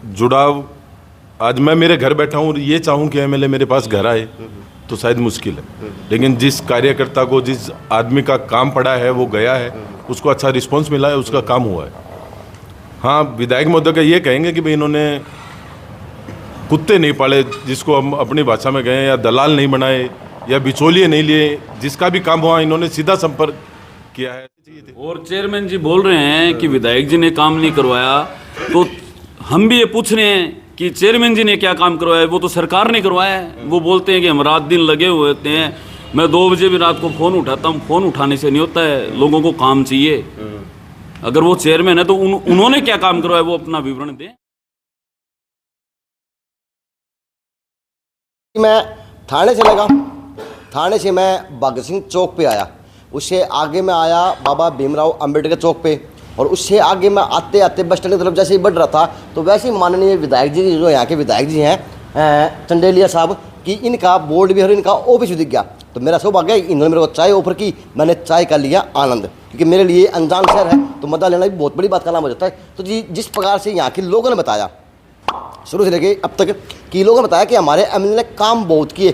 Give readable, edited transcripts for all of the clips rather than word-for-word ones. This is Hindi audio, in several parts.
जुड़ाव, आज मैं मेरे घर बैठा हूँ ये चाहूँ कि एमएलए मेरे पास घर आए तो शायद मुश्किल है, लेकिन जिस कार्यकर्ता को, जिस आदमी का काम पड़ा है वो गया है, उसको अच्छा रिस्पांस मिला है, उसका काम हुआ है। हाँ, विधायक महोदय का ये कहेंगे कि भाई इन्होंने कुत्ते नहीं पाले, जिसको हम अपनी भाषा में कहें, या दलाल नहीं बनाए, या बिचौलिए नहीं लिए, जिसका भी काम हुआ इन्होंने सीधा संपर्क किया है। और चेयरमैन जी बोल रहे हैं कि विधायक जी ने काम नहीं करवाया, तो हम भी ये पूछ रहे हैं कि चेयरमैन जी ने क्या काम करवाया? वो तो सरकार ने करवाया है। वो बोलते हैं कि हम रात दिन लगे हुए होते हैं, मैं 2 बजे भी रात को फ़ोन उठाता हूँ, फ़ोन उठाने से नहीं होता है, लोगों को काम चाहिए। अगर वो चेयरमैन है तो उन्होंने क्या काम करवाया वो अपना विवरण दें। मैं थाने से लगा, थाने से मैं भगत सिंह चौक पे आया, उससे आगे मैं आया बाबा भीमराव अंबेडकर चौक पे, और उससे आगे मैं आते आते बस स्टैंड की तरफ जैसे ही बढ़ रहा था तो वैसे ही माननीय विधायक जी, जो यहाँ के विधायक जी हैं चंडेलिया साहब, कि इनका बोर्ड भी और इनका ऑफिस भी दिख गया। तो मेरा सौभाग्य, इन्होंने मेरे को चाय ऑफर की, मैंने चाय का लिया आनंद, क्योंकि मेरे लिए अनजान शहर है तो मजा लेना भी बहुत बड़ी बात का नाम हो जाता है। तो जी, जिस प्रकार से यहाँ के लोगों ने बताया शुरू से लेके अब तक, कि लोगों ने बताया कि हमारे एमएलए ने काम बहुत किए,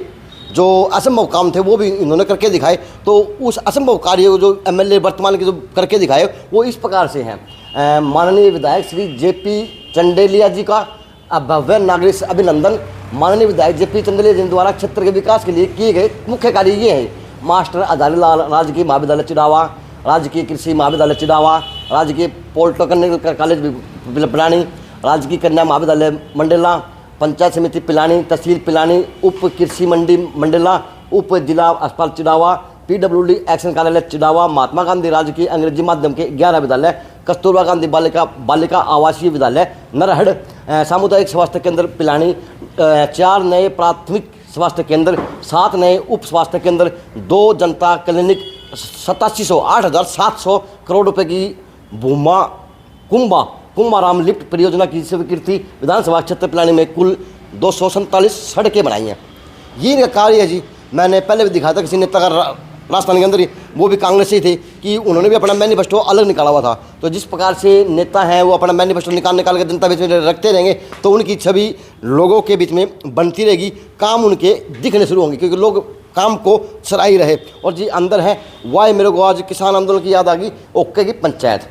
जो असंभव काम थे वो भी इन्होंने करके दिखाए। तो उस असंभव कार्य जो एमएलए वर्तमान के जो करके दिखाए वो इस प्रकार से हैं। माननीय विधायक श्री जेपी चंडेलिया जी का भव्य नागरिक अभिनंदन। माननीय विधायक जेपी चंदेलिया जी द्वारा क्षेत्र के विकास के लिए किए गए मुख्य कार्य ये हैं: मास्टर आधारी लाल राजकीय महाविद्यालय चिड़ावा, राजकीय कृषि महाविद्यालय चिड़ावा, राजकीय पॉलिटेक्निकल कॉलेज पिलानी, राजकीय कन्या महाविद्यालय मंडला, पंचायत समिति पिलानी, तहसील पिलानी, उप कृषि मंडी मंडला, उप जिला अस्पताल चिड़ावा, पीडब्ल्यूडी एक्शन कार्यालय चिड़ावा, महात्मा गांधी राजकीय अंग्रेजी माध्यम के 11 विद्यालय, कस्तूरबा गांधी बालिका आवासीय विद्यालय नरहड़, सामुदायिक स्वास्थ्य केंद्र पिलानी, 4 नए प्राथमिक स्वास्थ्य केंद्र, 7 नए उप स्वास्थ्य केंद्र, 2 जनता क्लिनिक, 8,700 करोड़ रुपए की भूमा कुंभाराम लिफ्ट परियोजना की स्वीकृति। विधानसभा क्षेत्र पिलानी में कुल 247 सड़कें बनाई हैं। ये इनका कार्य है जी। मैंने पहले भी दिखाया था किसी नेता का राजस्थान के अंदर ही, वो भी कांग्रेस ही थे, कि उन्होंने भी अपना मैनिफेस्टो अलग निकाला हुआ था। तो जिस प्रकार से नेता हैं वो अपना मैनिफेस्टो निकाल के जनता बीच में रखते रहेंगे तो उनकी छवि लोगों के बीच में बनती रहेगी, काम उनके दिखने शुरू होंगे, क्योंकि लोग काम को सराह ही रहे। और जी अंदर है वाह, मेरे को आज किसान आंदोलन की याद आ गई, ओके की पंचायत।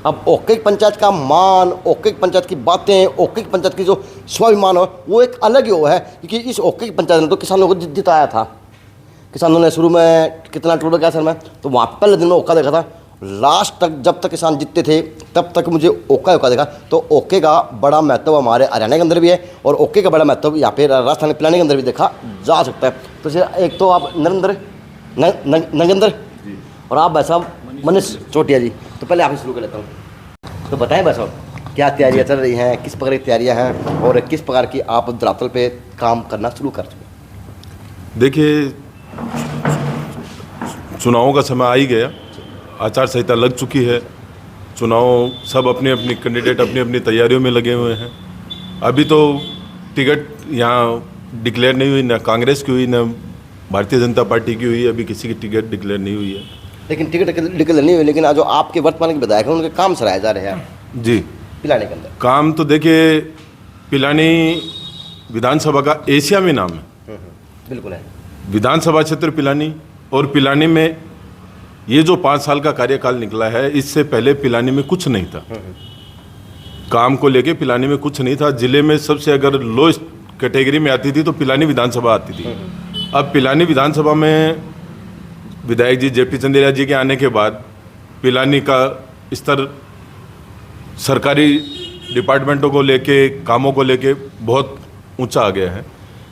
अब ओके की पंचायत का मान, ओके की पंचायत की बातें, ओके की पंचायत की जो स्वाभिमान हो वो एक अलग ही वो है, क्योंकि इस ओके की पंचायत ने तो किसानों को जिताया था। किसानों ने शुरू में कितना टूटा क्या सर, मैं तो वहाँ पहले दिन में ओका देखा था, लास्ट तक जब तक किसान जीतते थे तब तक मुझे ओका देखा। तो ओके का बड़ा महत्व हमारे हरियाणा के अंदर भी है, और ओके का बड़ा महत्व यहाँ पे राजस्थान पिलाने के अंदर भी देखा जा सकता है। तो एक तो आप नरेंद्र और आप भाई साहब मनीष चौटिया जी, तो पहले आप ही शुरू कर लेता हूँ। तो बताएं भाई साहब क्या तैयारियाँ चल रही हैं, किस प्रकार की तैयारियाँ हैं, और किस प्रकार की आप धरातल पे काम करना शुरू कर चुके? देखिए, चुनावों का समय आ ही गया, आचार संहिता लग चुकी है, चुनाव सब अपनी अपनी कैंडिडेट अपनी अपनी तैयारियों में लगे हुए हैं। अभी तो टिकट यहाँ डिक्लेयर नहीं हुई, ना कांग्रेस की हुई, ना भारतीय जनता पार्टी की हुई, अभी किसी की टिकट डिक्लेयर नहीं हुई है। लेकिन टिकट डिक्लेयर नहीं हुई, लेकिन जो आपके वर्तमान के विधायक हैं उनके काम सराहे जा रहे हैं जी पिलानी के अंदर। काम तो देखिए, पिलानी विधानसभा का एशिया में नाम है, बिल्कुल है। विधानसभा क्षेत्र पिलानी, और पिलानी में ये जो 5 साल का कार्यकाल निकला है, इससे पहले पिलानी में कुछ नहीं था। काम को लेके पिलानी में कुछ नहीं था। जिले में सबसे अगर लोएस्ट कैटेगरी में आती थी तो पिलानी विधानसभा आती थी। अब पिलानी विधानसभा में विधायक जी जेपी चंदेलिया जी के आने के बाद पिलानी का स्तर सरकारी डिपार्टमेंटों को लेके, कामों को लेके बहुत ऊंचा आ गया है।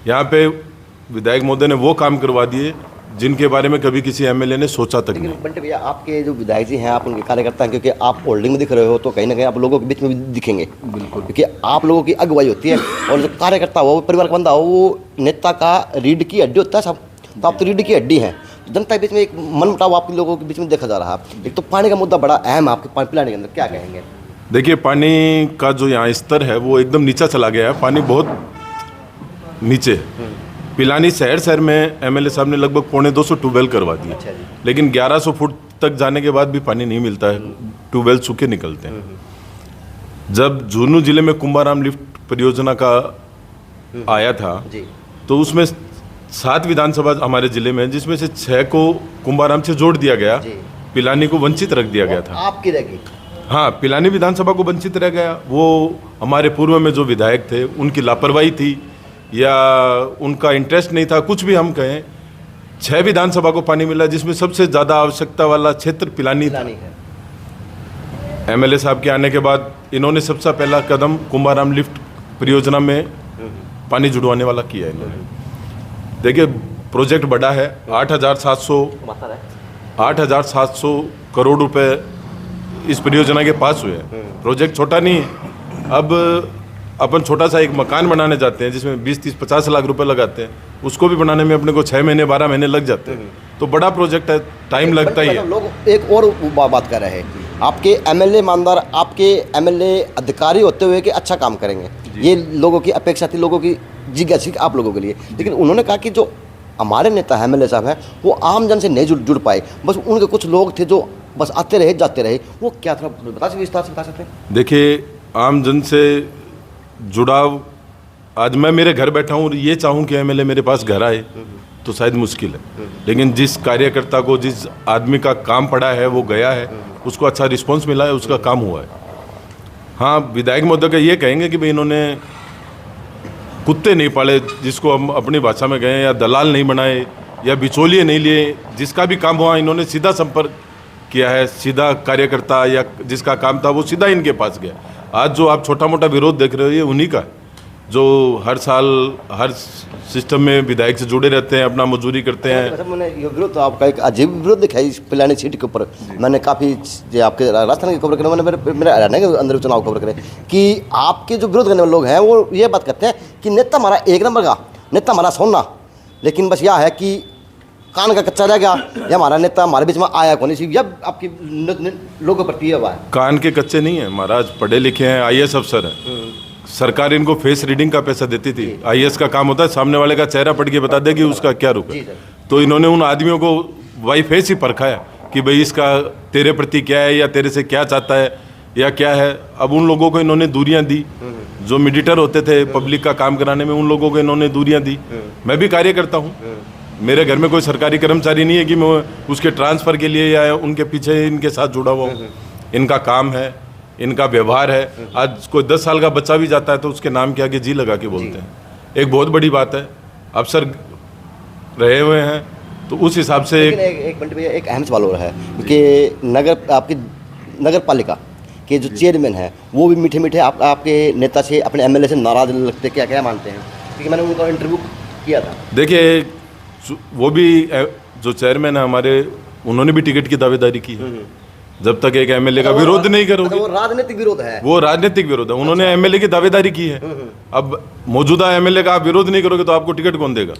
यहाँ पे विधायक महोदय ने वो काम करवा दिए जिनके बारे में कभी किसी एमएलए ने सोचा तक नहीं। बंटे भैया, आपके जो विधायक जी हैं, आप उनके कार्यकर्ता हैं, क्योंकि आप होल्डिंग में दिख रहे हो तो कहीं ना कहीं आप लोगों के बीच में भी दिखेंगे। बिल्कुल, क्योंकि आप लोगों की अगुवाई होती है, और जो कार्यकर्ता हो, परिवार का बंदा हो, वो नेता का रीढ़ की हड्डी होता है सब। तो आप तो रीढ़ की हड्डी हैं। जनता के बीच में एक मन मुटाव आप लोगों के बीच में देखा जा रहा है। एक तो पानी का मुद्दा बड़ा अहम है आपके पिलानी के अंदर, क्या कहेंगे? देखिए, पानी का जो यहाँ स्तर है वो एकदम नीचा चला गया है, पानी बहुत नीचे है। पिलानी शहर में एमएलए साहब ने लगभग 250 ट्यूबवेल करवा दिए, लेकिन 1100 फुट तक जाने के बाद भी पानी नहीं मिलता है, ट्यूबवेल सूखे निकलते हैं। जब झुंझुनू जिले में कुंभाराम लिफ्ट परियोजना का आया था जी तो उसमें 7 विधानसभा हमारे जिले में, जिसमें से 6 को कुंभाराम से जोड़ दिया गया, जी। पिलानी को वंचित रख दिया गया था। आपकी रहेगी। हाँ, पिलानी विधानसभा को वंचित रह गया। वो हमारे पूर्व में जो विधायक थे उनकी लापरवाही थी या उनका इंटरेस्ट नहीं था, कुछ भी हम कहें। 6 विधानसभा को पानी मिला, जिसमें सबसे ज़्यादा आवश्यकता वाला क्षेत्र पिलानी था। है। एमएलए साहब के आने के बाद इन्होंने सबसे पहला कदम कुंभाराम लिफ्ट परियोजना में पानी जुड़वाने वाला किया है इन्होंने। देखिए, प्रोजेक्ट बड़ा है। 8,700 करोड़ रुपए इस परियोजना के पास हुए हैं। प्रोजेक्ट छोटा नहीं है। अब अपन छोटा सा एक मकान बनाने जाते हैं जिसमें 20, 30, 50 लाख रुपए लगाते हैं, उसको भी बनाने में अपने को 6 महीने 12 महीने लग जाते हैं। तो बड़ा प्रोजेक्ट है, टाइम लगता ही है। लोग एक और बात कर रहे हैं, आपके एमएलए ईमानदार, आपके एमएलए अधिकारी होते हुए कि अच्छा काम करेंगे, ये लोगों की अपेक्षा थी, लोगों की जिज्ञासा आप लोगों के लिए। लेकिन उन्होंने कहा कि जो हमारे नेता एमएलए साहब हैं वो आम जन से नहीं जुड़ पाए, बस उनके कुछ लोग थे जो बस आते रहे जाते रहे। वो क्या था, बता सकते, विस्तार से बता सकते हैं? देखिए, आम जन से जुड़ाव, आज मैं मेरे घर बैठा हूँ, ये चाहूँ कि एमएलए मेरे पास घर आए तो शायद मुश्किल है। लेकिन जिस कार्यकर्ता को, जिस आदमी का काम पड़ा है वो गया है, उसको अच्छा रिस्पांस मिला है, उसका काम हुआ है। हाँ, विधायक महोदय का ये कहेंगे कि भाई इन्होंने कुत्ते नहीं पाले, जिसको हम अपनी भाषा में कहें, या दलाल नहीं बनाए या बिचौलिए नहीं लिए। जिसका भी काम हुआ इन्होंने सीधा संपर्क किया है, सीधा कार्यकर्ता या जिसका काम था वो सीधा इनके पास गया। आज जो आप छोटा मोटा विरोध देख रहे हो ये उन्हीं का है, जो हर साल हर सिस्टम में विधायक से जुड़े रहते हैं, अपना मजदूरी करते हैं। मैंने ये विरोध तो आपका एक अजीब विरोध दिखाई इस पिलानी सीट के ऊपर। मैंने काफ़ी आपके राजस्थान की खबर करे, मैंने मेरे हरियाणा के अंदर चुनाव खबर करे कि आपके जो विरोध करने वाले लोग हैं वो ये बात करते हैं कि नेता हमारा एक नंबर का, नेता हमारा सोना, लेकिन बस यह है कि कान का कच्चा रह गया, या हमारा नेता हमारे बीच में आया कौन सी, जब आपकी लोगों पर ये हुआ है। कान के कच्चे नहीं है महाराज, पढ़े लिखे हैं, IAS अफसर है। सरकार इनको फेस रीडिंग का पैसा देती थी। IAS का काम होता है सामने वाले का चेहरा पढ़ के बता दे कि उसका क्या रूप है। तो इन्होंने उन आदमियों को वाई फेस ही परखा है कि भाई इसका तेरे प्रति क्या है, या तेरे से क्या चाहता है, या क्या है। अब उन लोगों को इन्होंने दूरियां दी, जो मीडिएटर होते थे पब्लिक का काम कराने में, उन लोगों को इन्होंने दूरियां दी। मैं भी कार्य करता हूँ, मेरे घर में कोई सरकारी कर्मचारी नहीं है कि मैं उसके ट्रांसफ़र के लिए या उनके पीछे इनके साथ जुड़ा हुआ हूँ। इनका काम है, इनका व्यवहार है। आज कोई 10 साल का बच्चा भी जाता है तो उसके नाम के आगे जी लगा के बोलते हैं। एक बहुत बड़ी बात है, अफसर रहे हुए हैं तो उस हिसाब से एक मिनट भैया, एक अहम सवाल हो रहा है कि आपकी नगर पालिका के जो चेयरमैन हैं वो भी मीठे मीठे आपके नेता से, अपने एमएलए से नाराज लगते, क्या क्या मानते हैं? क्योंकि मैंने उनका इंटरव्यू किया था। देखिए, वो भी जो चेयरमैन है हमारे, उन्होंने भी टिकट की दावेदारी की है। जब तक एक एमएलए का विरोध नहीं करोगे, वो राजनीतिक विरोध है। वो राजनीतिक विरोध है। उन्होंने एमएलए की दावेदारी की है। अब मौजूदा एमएलए का आप विरोध नहीं करोगे तो आपको टिकट कौन देगा?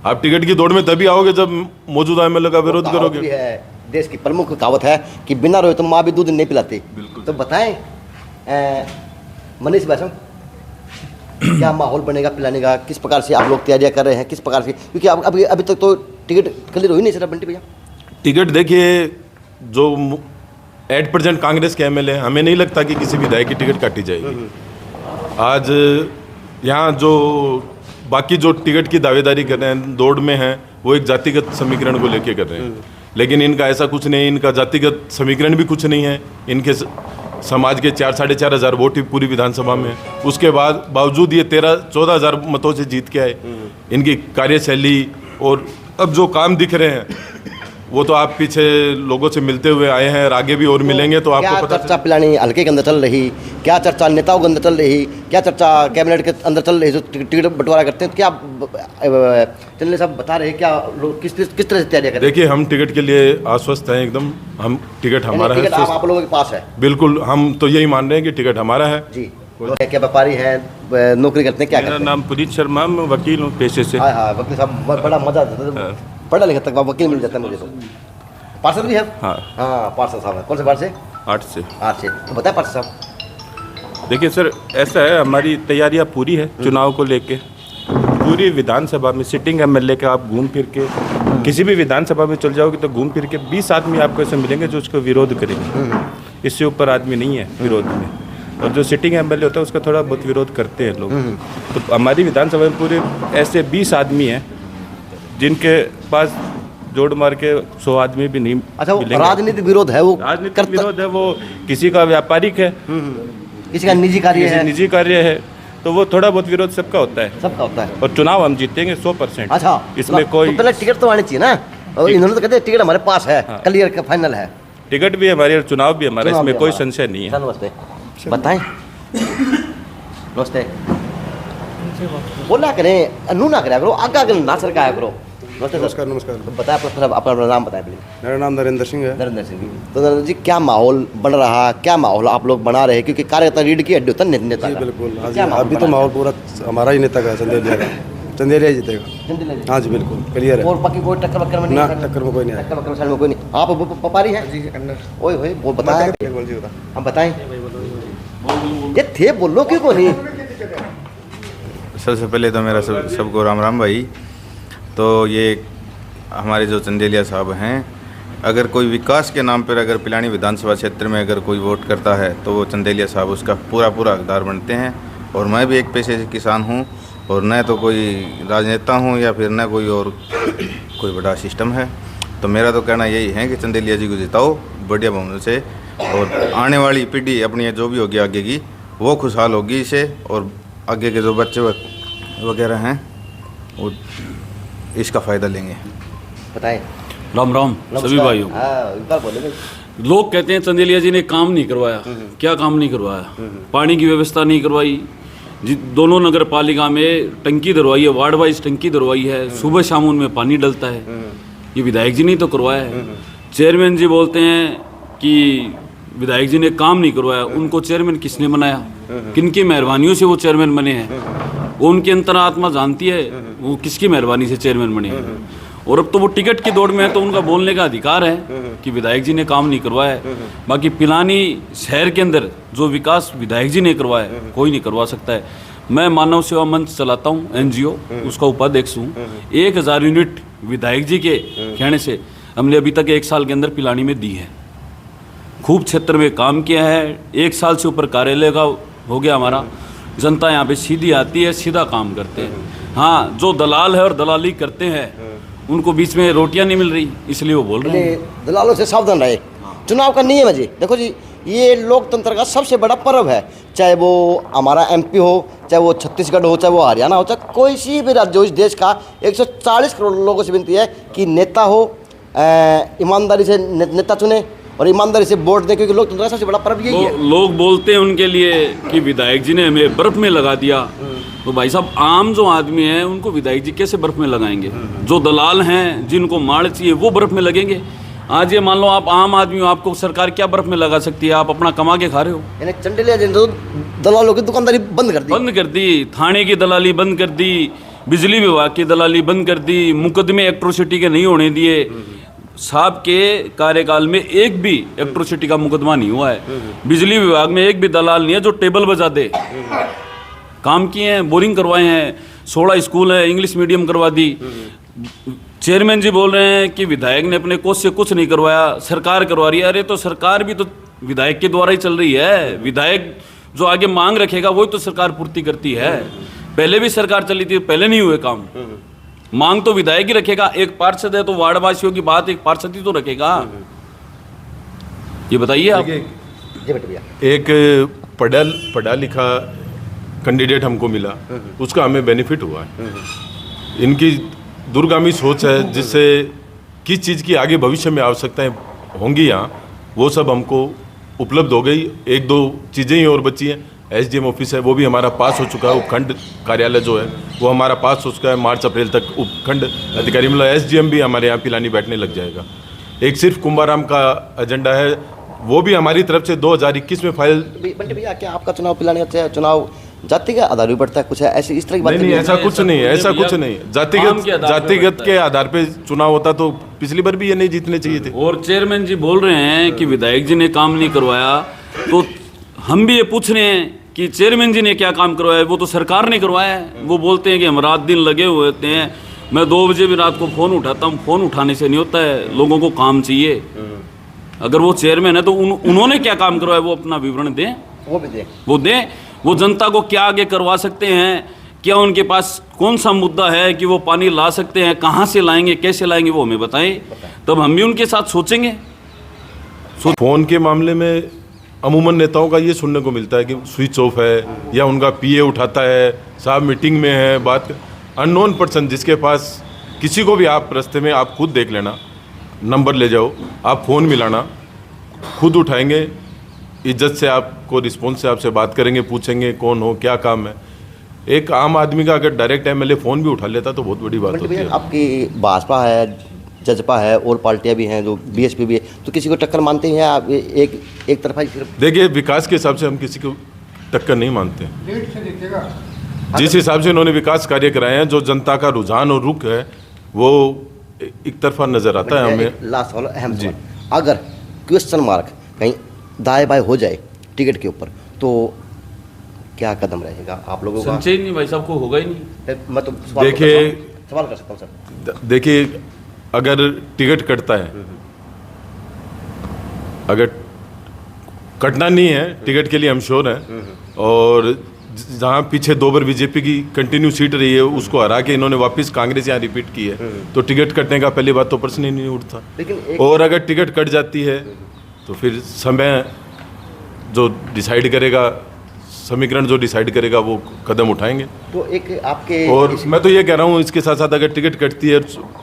आप टिकट की दौड़ में तभी आओगे जब मौजूदा एमएलए का विरोध करोगे। भी है, देश की प्रमुख कहावत है कि बिना रोए तो माँ भी दूध नहीं पिलाती। तो बताएं मनीष भाषण, क्या माहौल बनेगा पिलाने का? किस प्रकार से आप लोग तैयारियां कर रहे हैं, किस प्रकार से? क्योंकि अभी तक तो टिकट क्लियर हुई नहीं सर बंटी भैया। टिकट देखिए, जो एट प्रेजेंट कांग्रेस के एमएलए, हमें नहीं लगता कि किसी विधायक की टिकट काटी जाएगी। आज यहाँ जो बाकी जो टिकट की दावेदारी कर रहे हैं, दौड़ में हैं, वो एक जातिगत समीकरण को लेके कर रहे हैं। लेकिन इनका ऐसा कुछ नहीं, इनका जातिगत समीकरण भी कुछ नहीं है। इनके समाज के 4-4.5 हज़ार वोट ही पूरी विधानसभा में है। उसके बाद बावजूद ये 13-14 हज़ार मतों से जीत के आए। इनकी कार्यशैली और अब जो काम दिख रहे हैं वो तो आप पीछे लोगों से मिलते हुए आए हैं, और आगे भी और मिलेंगे तो आपको पता। चर्चा पिलानी हल्के के अंदर चल रही, क्या चर्चा नेताओं के अंदर चल रही, क्या चर्चा कैबिनेट के अंदर चल रही, जो टिकट बंटवारा करते हैं, क्या चलने साहब बता रहे हैं, क्या लोग किस तरह से तैयारी करें? देखिए, हम टिकट के लिए आश्वस्त हैं एकदम। हम टिकट हमारा है, आप लोगों के पास है। बिल्कुल, हम तो यही मान रहे हैं कि टिकट हमारा है जी। क्या व्यापारी हैं, नौकरी करते हैं, क्या मेरा नाम पुनीत शर्मा, मैं वकील हूँ पेशे से। हाँ, वकील साहब बड़ा मजा आता है, पढ़ा लिखा तक वकील मिल जाता है मुझे। तो पार्षद भी है? हाँ, पार्षद साहब है। कौन से पार्षद? 8 से। तो बताए पार्षद साहब। देखिए सर, ऐसा है, हमारी तैयारियां पूरी है चुनाव को लेके। पूरी विधानसभा में सिटिंग एमएलए के आप घूम फिर के किसी भी विधानसभा में चल जाओगे तो घूम फिर के 20 आदमी आपको ऐसे मिलेंगे जो उसको विरोध करेंगे। इससे ऊपर आदमी नहीं है विरोध में। और जो सिटिंग एमएलए होता है उसका थोड़ा बहुत विरोध करते हैं लोग। तो हमारी विधानसभा में पूरे ऐसे 20 आदमी हैं जिनके पास जोड़ मार के 100 आदमी भी नहीं अच्छा, वो मिलेंगे। राजनीतिक विरोध है, वो राजनीतिक विरोध है, वो किसी का व्यापारिक है, किसी का निजी कार्य किसी है, निजी कार्य है, तो वो थोड़ा बहुत विरोध सबका होता है। सबका होता है। और चुनाव हम जीतेंगे 100%। अच्छा, इसमें कोई तो पहले टिकट तो आनी चाहिए ना, और इन्होंने तो कहते हैं टिकट हमारे पास है, क्लियर का फाइनल है, टिकट भी हमारी और चुनाव भी हमारा, चुनाव इसमें भी कोई हमारा। संशय नहीं है। नमस्ते, बताएं। नमस्ते, बोला करें, नू ना करा करो, आगा ना सरकाया करो। नमस्कार नमस्कार। तो बताएं अपना नाम बताएं प्लीज। मेरा नाम नरेंद्र सिंह है। नरेंद्र सिंह जी, तो नरेंद्र जी क्या माहौल बन रहा, क्या माहौल आप लोग बना रहे हैं, क्योंकि कार्यकर्ता रीढ़ की हड्डी होता है नेता जी का। बिल्कुल, हाँ जी। क्या माहौल अभी तो बना माहौल पूरा हमारा ही नेता का, चंदेलिया का, चंदेलिया ही जीतेगा। है? हाँ जी बिल्कुल क्लियर है। और बाकी कोई टक्कर वक्कर में नहीं ना है? टक्कर में कोई नहीं आया। टक्कर वक्कर में कोई नहीं। आप व्यापारी हैं? जी अंदर ओए होए, वो बताएं, बोल जी बता। हम बताएं। ये थे बोलो क्यों को नहीं? सबसे पहले तो मेरा सबको राम राम भाई। तो ये हमारे जो चंदेलिया साहब हैं, अगर कोई विकास के नाम पर अगर पिलानी विधानसभा क्षेत्र में अगर कोई वोट करता है तो वो चंदेलिया साहब उसका पूरा हकदार बनते हैं। और मैं भी एक पेशे से किसान हूँ, और न तो कोई राजनेता हूँ या फिर न कोई और कोई बड़ा सिस्टम है। तो मेरा तो कहना यही है कि चंदेलिया जी को जिताओ बढ़िया बहुमत से, और आने वाली पीढ़ी अपनी जो भी होगी आगे की, वो खुशहाल होगी इसे, और आगे के जो बच्चे वगैरह हैं वो इसका फ़ायदा लेंगे। बताएं। राम राम सभी भाइयों। हाँ, एक बार बोले भाई। लोग कहते हैं चंदेलिया जी ने काम नहीं करवाया। क्या काम नहीं करवाया? पानी की व्यवस्था नहीं करवाई जी, दोनों नगर पालिका में टंकी दरवाई है, वार्ड वाइज टंकी दरवाई है, सुबह शाम उनमें पानी डलता है। ये विधायक जी ने तो करवाया है। चेयरमैन जी बोलते हैं कि विधायक जी ने काम नहीं करवाया। उनको चेयरमैन किसने बनाया? किनकी मेहरबानियों से वो चेयरमैन बने हैं? वो उनकी अंतरात्मा जानती है वो किसकी मेहरबानी से चेयरमैन बने हैं। और अब तो वो टिकट की दौड़ में है, तो उनका बोलने का अधिकार है कि विधायक जी ने काम नहीं करवाया है। बाकी पिलानी शहर के अंदर जो विकास विधायक जी ने करवाया है, कोई नहीं करवा सकता है। मैं मानव सेवा मंच चलाता हूँ, NGO, उसका उपाध्यक्ष हूँ। 1000 यूनिट विधायक जी के कहने से हमने अभी तक 1 साल के अंदर पिलानी में दी है। खूब क्षेत्र में काम किया है। 1 साल से ऊपर कार्यालय का हो गया हमारा। जनता यहाँ पे सीधी आती है, सीधा काम करते हैं। हाँ, जो दलाल है और दलाली करते हैं उनको बीच में रोटियां नहीं मिल रही, इसलिए वो बोल रहे हैं। दलालों से सावधान रहे। चुनाव का नियम है जी, देखो जी, ये लोकतंत्र का सबसे बड़ा पर्व है। चाहे वो हमारा MP हो, चाहे वो छत्तीसगढ़ हो, चाहे वो हरियाणा हो, चाहे कोई सी भी राज्य हो इस देश का, 140 करोड़ लोगों से विनती है कि नेता हो ईमानदारी से नेता चुने और ईमानदारी से वोट दें, क्योंकि लोकतंत्र का सबसे बड़ा पर्व यही है। लोग बोलते हैं उनके लिए कि विधायक जी ने हमें बर्फ में लगा दिया। तो भाई साहब, आम जो आदमी है उनको विधायक जी कैसे बर्फ में लगाएंगे? जो दलाल हैं, जिनको माड़ चाहिए, वो बर्फ में लगेंगे। आज ये मान लो आप आम आदमी हो, आपको सरकार क्या बर्फ में लगा सकती है? आप अपना कमा के खा रहे हो। यानी चंडेलिया जी ने तो दलालों की दुकानदारी बंद कर दी। थाने की दलाली बंद कर दी, बिजली विभाग की दलाली बंद कर दी, मुकदमे एट्रोसिटी के नहीं होने दिए। साहब के कार्यकाल में एक भी एट्रोसिटी का मुकदमा नहीं हुआ है। बिजली विभाग में एक भी दलाल नहीं है जो टेबल बजा दे। काम किए हैं, बोरिंग करवाए हैं, 16 स्कूल है, इंग्लिश मीडियम करवा दी। चेयरमैन जी बोल रहे हैं कि विधायक ने अपने कोष से कुछ नहीं करवाया, सरकार करवा रही है। अरे तो सरकार भी तो विधायक के द्वारा ही चल रही है। विधायक जो आगे मांग रखेगा वही तो सरकार पूर्ति करती है। पहले भी सरकार चली थी, पहले नहीं हुए काम। मांग तो विधायक ही रखेगा। एक पार्षद है तो वार्डवासियों की बात एक पार्षद ही तो रखेगा। ये बताइए आप। जी बेटा भैया। एक पढ़ा लिखा कैंडिडेट हमको मिला, उसका हमें बेनिफिट हुआ है। इनकी दूरगामी सोच है, जिससे किस चीज़ की आगे भविष्य में आवश्यकताएं होंगी यहाँ, वो सब हमको उपलब्ध हो गई। 1-2 चीज़ें ही और बची हैं। SDM ऑफिस है, वो भी हमारा पास हो चुका है। उपखंड कार्यालय जो है वो हमारा पास हो चुका है। मार्च अप्रैल तक उपखंड अधिकारी मतलब SDM भी हमारे यहाँ पिलानी बैठने लग जाएगा। एक सिर्फ कुंभाराम का एजेंडा है, वो भी हमारी तरफ से 2021 में फाइल। बंटी भैया, क्या आपका चुनाव पिलाने का चुनाव जाति के आधार पर पड़ता है? कुछ है ऐसी इस तरह की बात नहीं, ऐसा कुछ नहीं है, ऐसा कुछ नहीं। जातिगत के आधार पे चुनाव होता तो पिछली बार भी ये नहीं जीतने चाहिए थे। और चेयरमैन जी बोल रहे हैं कि विधायक जी ने काम नहीं करवाया, तो हम भी ये पूछ रहे हैं कि चेयरमैन जी ने क्या काम करवाया? वो तो सरकार ने करवाया है। वो बोलते हैं कि हम रात दिन लगे हुए होते हैं। मैं 2 बजे भी रात को फ़ोन उठाता हूँ, फ़ोन उठाने से नहीं होता है। लोगों को काम चाहिए। अगर वो चेयरमैन है तो उन्होंने क्या काम करवाया वो अपना विवरण दें। वो भी दें। वो दें, वो जनता को क्या आगे करवा सकते हैं, क्या उनके पास कौन सा मुद्दा है कि वो पानी ला सकते हैं, कहाँ से लाएंगे, कैसे लाएंगे, वो हमें बताएं, तब हम भी उनके साथ सोचेंगे। फ़ोन के मामले में अमूमन नेताओं का ये सुनने को मिलता है कि स्विच ऑफ है या उनका पीए उठाता है, साहब मीटिंग में है, बात अननोन पर्सन जिसके पास किसी को भी आप रास्ते में आप खुद देख लेना, नंबर ले जाओ, आप फ़ोन मिलाना, खुद उठाएंगे, इज्जत से आपको रिस्पॉन्स से आपसे बात करेंगे, पूछेंगे कौन हो, क्या काम है। एक आम आदमी का अगर डायरेक्ट एमएलए फ़ोन भी उठा लेता तो बहुत बड़ी बात होती है। आपकी भाजपा है, जजपा है और पार्टियां भी हैं जो बीएसपी भी है, तो किसी को टक्कर मानते हैं आप? एक तरफा ही सिर्फ देखिए, विकास के हिसाब से हम किसी को टक्कर नहीं मानते। जिस हिसाब से उन्होंने विकास कार्य कराए हैं, जो जनता का रुझान और रुख है वो एक तरफा नजर आता है हमें। लास्ट सवाल अहम सवाल, अगर क्वेश्चन मार्क कहीं दाएं बाएं हो जाए टिकट के ऊपर तो क्या कदम रहेगा आप लोगों का? संचय नहीं भाई साहब को होगा ही नहीं। मैं तो देखिए, सवाल कर सकता हूँ सर। देखिए, अगर टिकट कटता है, अगर कटना नहीं है, टिकट के लिए हम श्योर हैं, और जहाँ पीछे 2 बार बीजेपी की कंटिन्यू सीट रही है उसको हरा के इन्होंने वापस कांग्रेस यहाँ रिपीट की है, तो टिकट कटने का पहली बात तो प्रश्न ही नहीं उठता। और अगर टिकट कट जाती है तो फिर समय जो डिसाइड करेगा, समीकरण जो डिसाइड करेगा वो कदम उठाएंगे। तो एक आपके और मैं तो ये कह रहा हूँ, इसके साथ साथ अगर टिकट कटती है,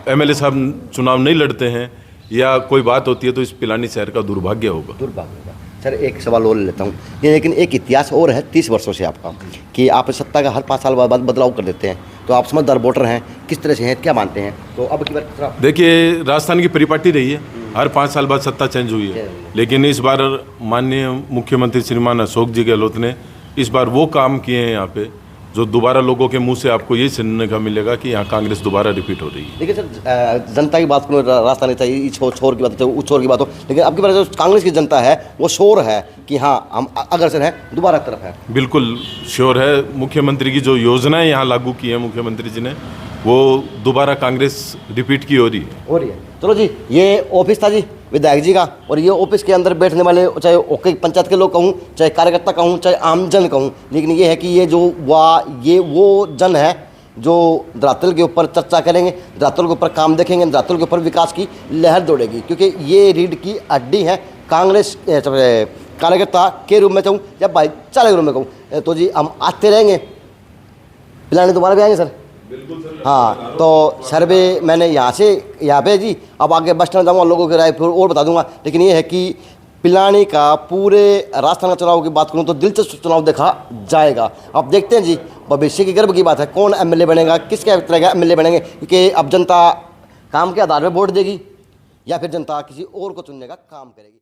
एमएलए साहब चुनाव नहीं लड़ते हैं या कोई बात होती है, तो इस पिलानी शहर का दुर्भाग्य होगा। सर एक सवाल और लेता हूँ, ये लेकिन एक इतिहास और है 30 वर्षों से आपका कि आप सत्ता का हर 5 साल बाद बदलाव कर देते हैं, तो आप समझदार वोटर हैं, किस तरह से हैं, क्या मानते हैं? तो अब की बार देखिए, राजस्थान की परिपाटी रही है, हर 5 साल बाद सत्ता चेंज हुई है, लेकिन इस बार माननीय मुख्यमंत्री श्रीमान अशोक जी गहलोत ने इस बार वो काम किए हैं यहाँ पे जो दोबारा लोगों के मुंह से आपको ये सुनने का मिलेगा कि यहाँ कांग्रेस दोबारा रिपीट हो रही है। देखिए सर, जनता की बात करो, रास्ता नहीं चाहिए, छोर की बात हो, उस छोर की बात हो, लेकिन अब की बार जो कांग्रेस की जनता है वो शोर है कि हाँ हम अग्रसर हैं, दोबारा तरफ है। बिल्कुल श्योर है, मुख्यमंत्री की जो योजनाएं यहाँ लागू की है मुख्यमंत्री जी ने, वो दोबारा कांग्रेस रिपीट की हो रही है। चलो जी, ये ऑफिस था जी विधायक जी का, और ये ऑफिस के अंदर बैठने वाले चाहे ओके पंचायत के लोग कहूँ, चाहे कार्यकर्ता कहूँ, चाहे आमजन कहूँ, लेकिन ये है कि ये वो जन है जो धरातल के ऊपर चर्चा करेंगे, धरातल के ऊपर काम देखेंगे, धरातल के ऊपर विकास की लहर दौड़ेगी, क्योंकि ये रीढ़ की हड्डी है कांग्रेस कार्यकर्ता के रूप में कहूँ या भाईचारे के रूप में कहूँ। तो जी हम आते रहेंगे, पिलाने दोबारा भी आएंगे सर। हाँ, तो सर्वे मैंने यहाँ पे जी, अब आगे बस स्टैंड जाऊँगा, लोगों की राय फिर और बता दूंगा, लेकिन ये है कि पिलानी का पूरे राजस्थान का चुनाव की बात करूँ तो दिलचस्प चुनाव देखा जाएगा। अब देखते हैं जी, भविष्य की गर्व की बात है, कौन एमएलए बनेगा, किसके तरह का एमएलए बनेंगे, क्योंकि अब जनता काम के आधार पर वोट देगी या फिर जनता किसी और को चुनने का काम करेगी।